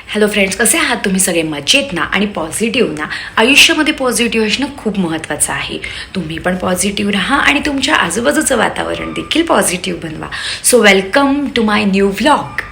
Hello friends, कसे आहात तुम्ही सगळे? मजेत ना? आणि पॉझिटिव्ह ना? आयुष्यामध्ये पॉझिटिव्ह असणं खूप महत्त्वाचं आहे. तुम्ही पण पॉझिटिव्ह राहा आणि तुमच्या आजूबाजूचं वातावरण देखील पॉझिटिव्ह बनवा. So welcome to my new vlog.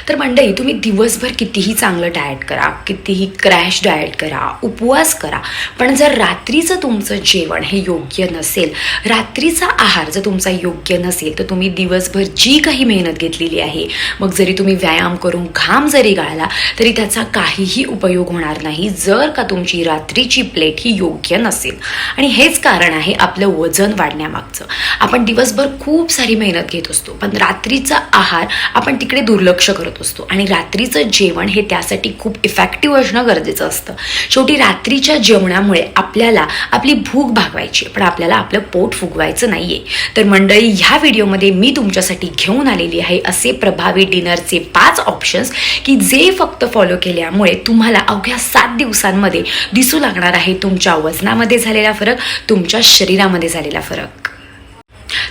तर मंडळी, तुम्ही दिवसभर कितीही चांगलं डाएट करा, कितीही क्रॅश डाएट करा, उपवास करा, पण जर रात्रीचं तुमचं जेवण हे योग्य नसेल, रात्रीचा आहार जर तुमचा योग्य नसेल, तर तुम्ही दिवसभर जी काही मेहनत घेतलेली आहे, मग जरी तुम्ही व्यायाम करून घाम जरी गाळला तरी त्याचा काहीही उपयोग होणार नाही जर का तुमची रात्रीची प्लेट ही योग्य नसेल. आणि हेच कारण आहे आपलं वजन वाढण्यामागचं. आपण दिवसभर खूप सारी मेहनत घेत असतो, पण रात्रीचा आहार आपण तिकडे दुर्लक्ष करत असतो आणि रात्रीचं जेवण हे त्यासाठी खूप इफेक्टिव्ह असणं गरजेचं असतं. शेवटी रात्रीच्या जेवणामुळे आपल्याला आपली भूक भागवायची, पण आपल्याला आपलं पोट फुगवायचं नाहीये. तर मंडळी, ह्या व्हिडिओमध्ये मी तुमच्यासाठी घेऊन आलेली आहे असे प्रभावी डिनरचे 5 ऑप्शन्स की जे फक्त फॉलो केल्यामुळे तुम्हाला अवघ्या 7 दिवसांमध्ये दिसू लागणार आहे तुमच्या वजनामध्ये झालेला फरक, तुमच्या शरीरामध्ये झालेला फरक.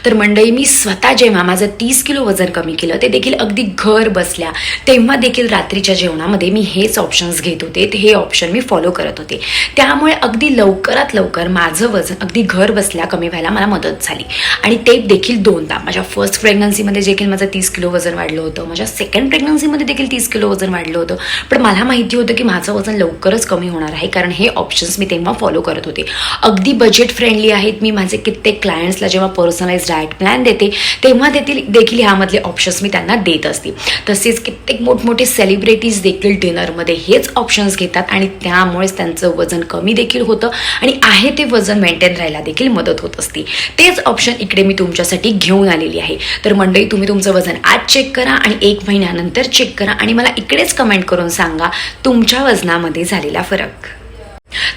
तर मंडळी, मी स्वतः जेव्हा माझं 30 किलो वजन कमी केलं, ते देखील अगदी घर बसल्या, तेव्हा देखील रात्रीच्या जेवणामध्ये मी हेच ऑप्शन्स घेत होते, हे ऑप्शन मी फॉलो करत होते. त्यामुळे अगदी लवकरात लवकर माझं वजन अगदी घर बसल्या कमी व्हायला मला मदत झाली. आणि ते देखील 2दा. माझ्या फर्स्ट प्रेग्नन्सीमध्ये देखील माझं 30 किलो वजन वाढलं होतं, माझ्या सेकंड प्रेग्नन्सीमध्ये देखील 30 किलो वजन वाढलं होतं. पण मला माहिती होतं की माझं वजन लवकरच कमी होणार आहे, कारण हे ऑप्शन्स मी तेव्हा फॉलो करत होते. अगदी बजेट फ्रेंडली आहेत. मी माझे कित्येक क्लायंट्सला जेव्हा पर्सनलाइज डाएट प्लॅन देते तेव्हा देखील ह्यामधले ऑप्शन्स मी त्यांना देत असते. तसेच कित्येक मोठमोठे सेलिब्रिटीज देखील डिनरमध्ये हेच ऑप्शन्स घेतात आणि त्यामुळेच त्यांचं वजन कमी देखील होतं आणि आहे ते वजन मेंटेन राहायला देखील मदत होत असते. तेच ऑप्शन इकडे मी तुमच्यासाठी घेऊन आलेली आहे. तर मंडळी, तुम्ही तुमचं वजन आज चेक करा आणि 1 महिन्यानंतर चेक करा आणि मला इकडेच कमेंट करून सांगा तुमच्या वजनामध्ये झालेला फरक.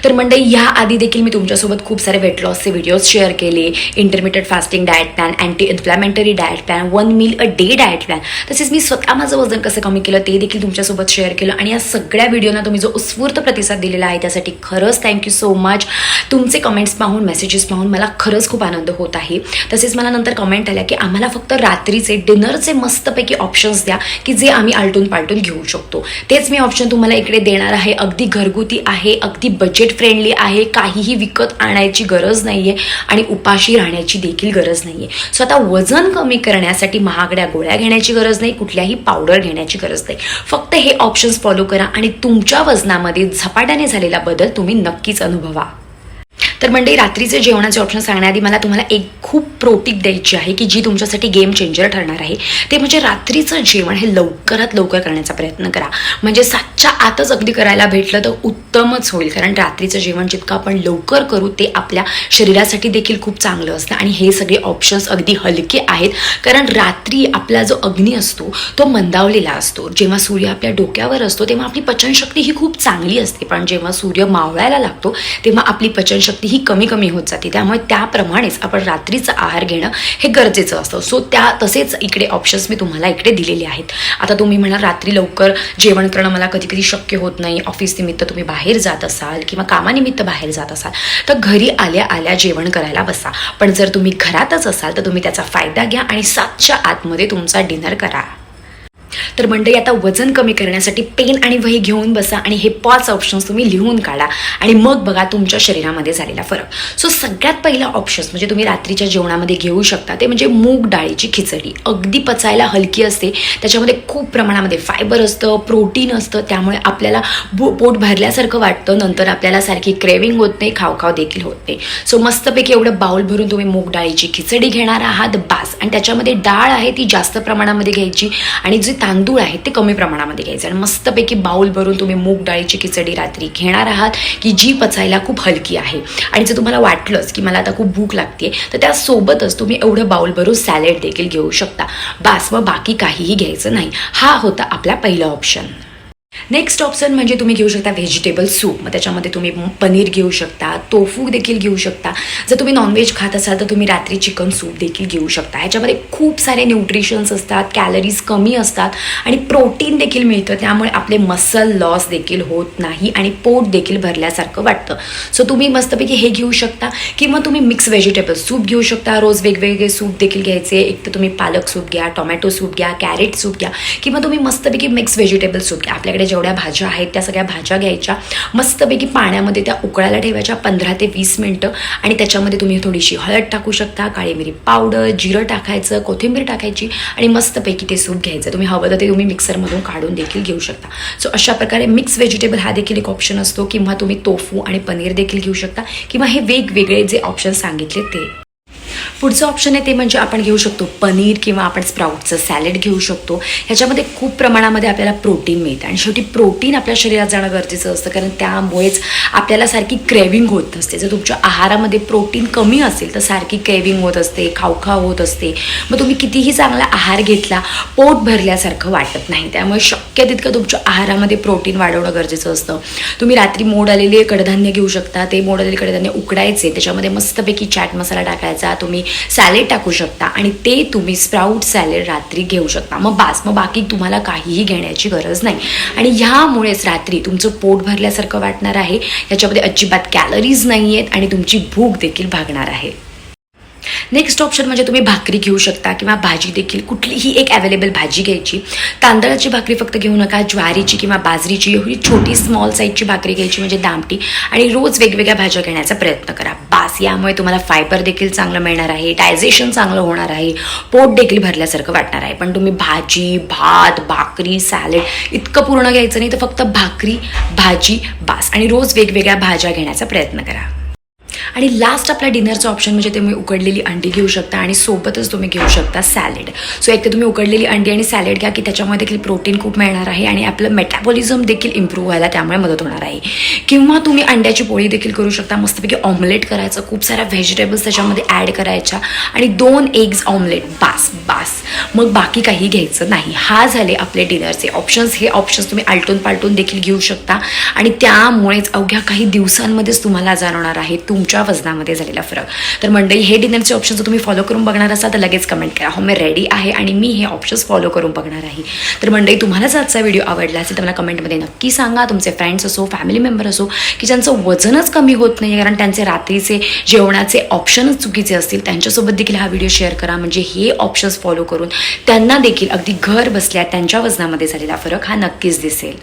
तर मंडळी, ह्या आधी देखील मी तुमच्यासोबत खूप सारे वेट लॉसचे व्हिडिओज शेअर केले. Intermediate fasting diet plan, anti inflammatory diet plan, 1 meal a day diet plan. तसेच मी स्वतः माझं वजन कसं कमी केलं ते देखील तुमच्यासोबत शेअर केलं. आणि या सगळ्या व्हिडिओना तुम्ही जो उत्स्फूर्त प्रतिसाद दिलेला आहे त्यासाठी खरंच थँक्यू सो मच. तुमचे कमेंट्स पाहून, मेसेजेस पाहून मला खरंच खूप आनंद होत आहे. तसेच मला नंतर कमेंट आल्या की आम्हाला फक्त रात्रीचे डिनरचे मस्तपैकी ऑप्शन्स द्या की जे आम्ही आलटून पालटून घेऊ शकतो. तेच मी ऑप्शन तुम्हाला इकडे देणार आहे. अगदी घरगुती आहे, अगदी बजेट फ्रेंडली आहे, काहीही विकत आणायची गरज नाहीये आणि उपाशी राहण्याची देखील गरज नाहीये. सो आता वजन कमी करण्यासाठी महागड्या गोळ्या घेण्याची गरज नाही, कुठल्याही पावडर घेण्याची गरज नाही. फक्त हे ऑप्शन्स फॉलो करा आणि तुमच्या वजनामध्ये झपाट्याने झालेला बदल तुम्ही नक्कीच अनुभवा. तर मंडळी, रात्रीचे जेवणाचे ऑप्शन सांगण्याआधी मला तुम्हाला एक खूप प्रोटिक द्यायची आहे की जी तुमच्यासाठी गेम चेंजर ठरणार आहे. ते म्हणजे रात्रीचं जेवण हे लवकरात लवकर करण्याचा प्रयत्न करा. म्हणजे 7च्या आतच अगदी करायला भेटलं तर उत्तमच होईल, कारण रात्रीचं जेवण जितकं आपण लवकर करू ते आपल्या शरीरासाठी देखील खूप चांगलं असतं. आणि हे सगळे ऑप्शन्स अगदी हलके आहेत, कारण रात्री आपला जो अग्नी असतो तो मंदावलेला असतो. जेव्हा सूर्य आपल्या डोक्यावर असतो तेव्हा आपली पचनशक्ती ही खूप चांगली असते, पण जेव्हा सूर्य मावळायला लागतो तेव्हा आपली पचनशक्ती ही कमी कमी होत जाते. त्यामुळे त्याप्रमाणेच आपण रात्रीचं आहार घेणं हे गरजेचं असतं. सो तसेच इकडे ऑप्शन्स मी तुम्हाला इकडे दिलेले आहेत. आता तुम्ही म्हणाल रात्री लवकर जेवण करणं मला कधी कधी शक्य होत नाही, ऑफिस निमित्त तुम्ही बाहेर जात असाल किंवा कामानिमित्त बाहेर जात असाल, तर घरी आल्या आल्या जेवण करायला बसा. पण जर तुम्ही घरातच असाल तर तुम्ही त्याचा फायदा घ्या आणि 7च्या आतमध्ये तुमचा डिनर करा. तर मंडळी, आता वजन कमी करण्यासाठी पेन आणि वही घेऊन बसा आणि हे 5 ऑप्शन्स तुम्ही लिहून काढा आणि मग बघा तुमच्या शरीरामध्ये झालेला फरक. सो सगळ्यात पहिला ऑप्शन्स म्हणजे तुम्ही रात्रीच्या जेवणामध्ये घेऊ शकता ते म्हणजे मूग डाळीची खिचडी. अगदी पचायला हलकी असते, त्याच्यामध्ये खूप प्रमाणामध्ये फायबर असतं, प्रोटीन असतं, त्यामुळे आपल्याला पोट भरल्यासारखं वाटतं. नंतर आपल्याला सारखी क्रेविंग होत नाही, खाव देखील होत नाही. सो मस्तपैकी एवढं बाउल भरून तुम्ही मूग डाळीची खिचडी घेणार आहात, बास. आणि त्याच्यामध्ये डाळ आहे ती जास्त प्रमाणामध्ये घ्यायची आणि जे तांदूळ आहेत ते कमी प्रमाणामध्ये घ्यायचे आणि मस्तपैकी बाउल भरून तुम्ही मूग डाळीची खिचडी रात्री घेणार आहात की जी पचायला खूप हलकी आहे. आणि जर तुम्हाला वाटलंच की मला आता खूप भूक लागते तर त्यासोबतच तुम्ही एवढं बाउल भरून सॅलेड देखील घेऊ शकता. बास, मग बाकी काहीही घ्यायचं नाही. हा होता आपला पहिला ऑप्शन. नेक्स्ट ऑप्शन म्हणजे तुम्ही घेऊ शकता व्हेजिटेबल सूप. मग त्याच्यामध्ये तुम्ही पनीर घेऊ शकता, टोफू देखील घेऊ शकता. जर तुम्ही नॉनव्हेज खात असाल तर तुम्ही रात्री चिकन सूप देखील घेऊ शकता. ह्याच्यामध्ये खूप सारे न्यूट्रिशन्स असतात, कॅलरीज कमी असतात आणि प्रोटीन देखील मिळतं. त्यामुळे आपले मसल लॉस देखील होत नाही आणि पोट देखील भरल्यासारखं वाटतं. सो तुम्ही मस्तपैकी हे घेऊ शकता किंवा तुम्ही मिक्स व्हेजिटेबल सूप घेऊ शकता. रोज वेगवेगळे सूप देखील घ्यायचे. एक तर तुम्ही पालक सूप घ्या, टोमॅटो सूप घ्या, कॅरेट सूप घ्या किंवा तुम्ही मस्तपैकी मिक्स व्हेजिटेबल सूप घ्या. आपल्याकडे जेवढ्या भाज्या आहेत त्या सगळ्या भाज्या घ्यायच्या, मस्तपैकी पाण्यामध्ये त्या उकळायला ठेवायच्या 15 ते 20 मिनटं आणि त्याच्यामध्ये तुम्ही थोडीशी हळद टाकू शकता, काळी मिरी पावडर, जिरं टाकायचं, कोथिंबीर टाकायची आणि मस्तपैकी ते सूप घ्यायचं. तुम्ही हवं तर ते तुम्ही मिक्सरमधून काढून देखील घेऊ शकता. सो अशा प्रकारे मिक्स व्हेजिटेबल हा देखील एक ऑप्शन असतो किंवा तुम्ही टोफू आणि पनीर देखील घेऊ शकता किंवा हे वेगवेगळे जे ऑप्शन सांगितले ते. पुढचं ऑप्शन आहे ते म्हणजे आपण घेऊ शकतो पनीर किंवा आपण स्प्राउटचं सॅलेड घेऊ शकतो. ह्याच्यामध्ये खूप प्रमाणामध्ये आपल्याला प्रोटीन मिळतं आणि शेवटी प्रोटीन आपल्या शरीरात जाणं गरजेचं असतं, कारण त्यामुळेच आपल्याला सारखी क्रेविंग होत असते. जर तुमच्या आहारामध्ये प्रोटीन कमी असेल तर सारखी क्रेविंग होत असते, खावखाव होत असते. मग तुम्ही कितीही चांगला आहार घेतला, पोट भरल्यासारखं वाटत नाही. त्यामुळे शक्य तितकं तुमच्या आहारामध्ये प्रोटीन वाढवणं गरजेचं असतं. तुम्ही रात्री मोड आलेले कडधान्य घेऊ शकता. ते मोड आलेले कडधान्य उकडायचे, त्याच्यामध्ये मस्तपैकी चाट मसाला टाकायचा, तुम्ही सॅलेड टाकू शकता आणि ते तुम्ही स्प्राउट सॅलेड रात्री घेऊ शकता. मग बाकी तुम्हाला काहीही घेण्याची गरज नाही आणि ह्यामुळेच रात्री तुमचं पोट भरल्यासारखं वाटणार आहे. ह्याच्यामध्ये अजिबात कॅलरीज नाही आहेत आणि तुमची भूक देखील भागणार आहे. नेक्स्ट ऑप्शन म्हणजे तुम्ही भाकरी घेऊ शकता किंवा भाजी देखील, कुठलीही एक अवेलेबल भाजी घ्यायची. तांदळाची भाकरी फक्त घेऊ नका, ज्वारीची किंवा बाजरीची एवढी छोटी स्मॉल साईजची भाकरी घ्यायची म्हणजे दामटी आणि रोज वेगवेगळ्या भाज्या घेण्याचा प्रयत्न करा. बास. यामुळे तुम्हाला फायबर देखील चांगलं मिळणार आहे, डायजेशन चांगलं होणार आहे, पोट देखील भरल्यासारखं वाटणार आहे. पण तुम्ही भाजी, भात, भाकरी, सॅलेड इतकं पूर्ण घ्यायचं नाही, तर फक्त भाकरी, भाजी बास आणि रोज वेगवेगळ्या भाज्या घेण्याचा प्रयत्न करा. आणि लास्ट आपला डिनरचा ऑप्शन म्हणजे तुम्ही उकडलेली अंडी घेऊ शकता आणि सोबतच तुम्ही घेऊ शकता सॅलेड. सो एक तर तुम्ही उकडलेली अंडी आणि सॅलेड घ्या की त्याच्यामध्ये देखील प्रोटीन खूप मिळणार आहे आणि आपलं मेटाबॉलिझम देखील इम्प्रूव्ह व्हायला त्यामुळे मदत होणार आहे. किंवा तुम्ही अंड्याची पोळी देखील करू शकता. मस्तपैकी ऑमलेट करायचं, खूप साऱ्या व्हेजिटेबल्स त्याच्यामध्ये ॲड करायच्या आणि 2 एग्स ऑमलेट बास. मग बाकी काही घ्यायचं नाही. हा झाले आपले डिनरचे ऑप्शन्स. हे ऑप्शन्स तुम्ही आलटून पालटून देखील घेऊ शकता आणि त्यामुळेच अवघ्या काही दिवसांमध्येच तुम्हाला जाणवणार आहे तुमच्या वजनामध्ये झालेला फरक. तर मंडळी, हे डिनरचे ऑप्शन्स जर तुम्ही फॉलो करून बघणार असाल तर लगेच कमेंट करा, हो मी रेडी आहे आणि मी हे ऑप्शन्स फॉलो करून बघणार आहे. तर मंडळी, तुम्हाला जर आजचा व्हिडिओ आवडला असेल तर मला कमेंटमध्ये नक्की सांगा. तुमचे फ्रेंड्स असो, फॅमिली मेंबर असो की ज्यांचं वजनच कमी होत नाही कारण त्यांचे रात्रीचे जेवणाचे ऑप्शनच चुकीचे असतील, त्यांच्यासोबत देखील हा व्हिडिओ शेअर करा. म्हणजे हे ऑप्शन्स फॉलो करून त्यांना देखील अगदी घर बसल्या त्यांच्या वजनामध्ये झालेला फरक हा नक्कीच दिसेल.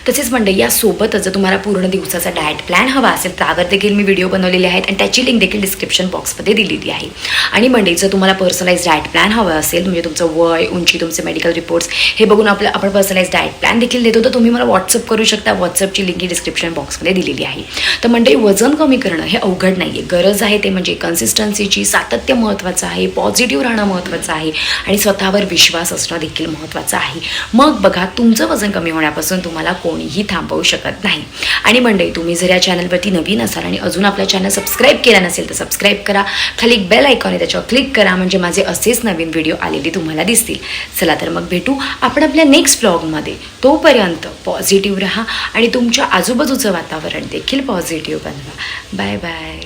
तसेच मंडळी, यासोबतच जर तुम्हाला पूर्ण दिवसाचा डाएट प्लॅन हवा असेल त्यावर देखील मी व्हिडिओ बनवलेले आहेत आणि त्याची लिंक देखील डिस्क्रिप्शन बॉक्समध्ये दिलेली आहे. आणि मंडळी, जर तुम्हाला पर्सनलाइज डाएट प्लॅन हवं असेल म्हणजे तुमचं वय, उंची, तुमचे मेडिकल रिपोर्ट्स हे बघून आपण पर्सनलाइज डाएट प्लॅन देखील देतो, तर तुम्ही मला व्हॉट्सअप करू शकता. व्हॉट्सअपची लिंक ही डिस्क्रिप्शन बॉक्समध्ये दिलेली आहे. तर मंडळी, वजन कमी करणं हे अवघड नाही आहे. गरज आहे ते म्हणजे कन्सिस्टन्सीची, सातत्य महत्त्वाचं आहे, पॉझिटिव्ह राहणं महत्त्वाचं आहे आणि स्वतःवर विश्वास असणं देखील महत्त्वाचं आहे. मग बघा, तुमचं वजन कमी होण्यापासून तुम्हाला कोणीही थांबवू शकत नाही. आणि मंडळी, तुम्ही जर या चॅनलवरती नवीन असाल आणि अजून आपल्या चॅनल सबस्क्राईब केला नसेल तर सबस्क्राईब करा. खाली एक बेल आयकॉन आहे त्याच्यावर क्लिक करा म्हणजे माझे असेच नवीन व्हिडिओ आलेले तुम्हाला दिसतील. चला तर मग भेटू आपण आपल्या नेक्स्ट व्लॉगमध्ये. तोपर्यंत पॉझिटिव्ह राहा आणि तुमच्या आजूबाजूचं वातावरण देखील पॉझिटिव्ह बनवा. Bye bye.